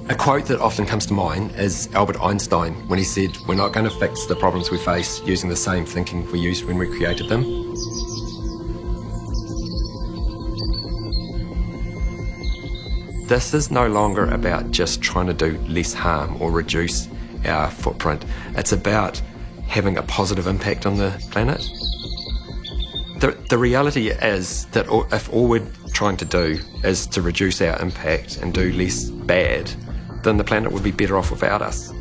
A quote that often comes to mind is Albert Einstein when he said, "We're not going to fix the problems we face using the same thinking we used when we created them." This is no longer about just trying to do less harm or reduce our footprint. It's about having a positive impact on the planet. The reality is that if all we're trying to do is to reduce our impact and do less bad, then the planet would be better off without us.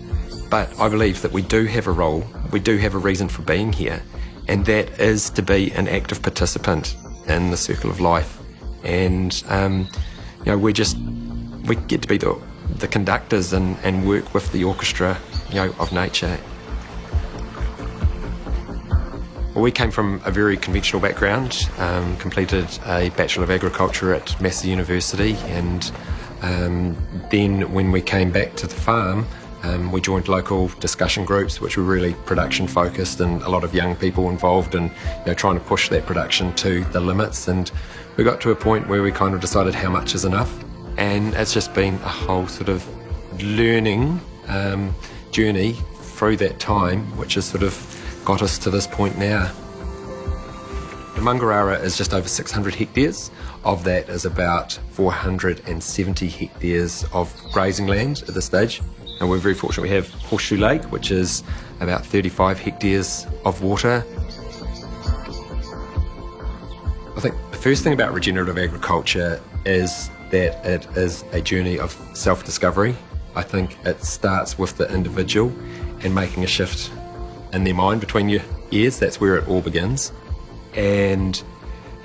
But I believe that we do have a role, we do have a reason for being here, and that is to be an active participant in the circle of life. And we get to be the conductors and work with the orchestra, of nature. Well, we came from a very conventional background, completed a Bachelor of Agriculture at Massey University, and then when we came back to the farm, we joined local discussion groups which were really production focused, and a lot of young people involved in trying to push that production to the limits. And we got to a point where we kind of decided how much is enough, and it's just been a whole sort of learning journey through that time, which has sort of got us to this point now. The Mangarara is just over 600 hectares. Of that is about 470 hectares of grazing land at this stage. And we're very fortunate we have Horseshoe Lake, which is about 35 hectares of water. I think the first thing about regenerative agriculture is that it is a journey of self-discovery. I think it starts with the individual and making a shift in their mind between your ears. That's where it all begins. And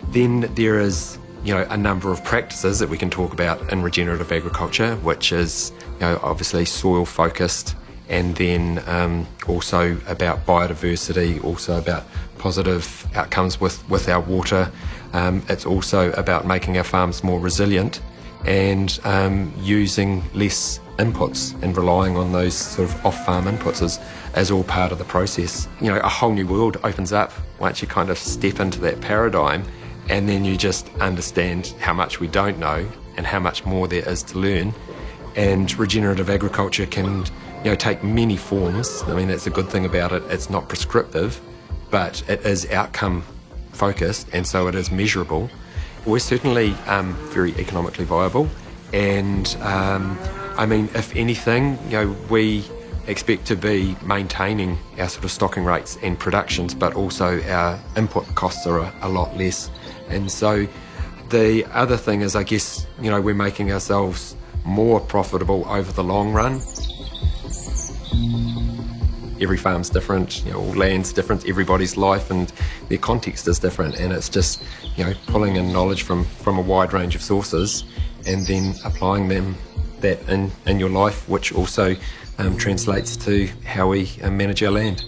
then there is a number of practices that we can talk about in regenerative agriculture, which is obviously soil focused, and then also about biodiversity, also about positive outcomes with our water. It's also about making our farms more resilient and using less inputs and relying on those sort of off-farm inputs as all part of the process. A whole new world opens up once you kind of step into that paradigm, and then you just understand how much we don't know and how much more there is to learn. And regenerative agriculture can take many forms. I mean, that's a good thing about it. It's not prescriptive, but it is outcome focused, and so it is measurable. We're certainly very economically viable, and if anything, we expect to be maintaining our sort of stocking rates and productions, but also our input costs are a lot less. And so the other thing is, I guess, we're making ourselves more profitable over the long run. Every farm's different, all land's different, everybody's life and their context is different, and it's just, pulling in knowledge from a wide range of sources and then applying that in your life, which also translates to how we manage our land.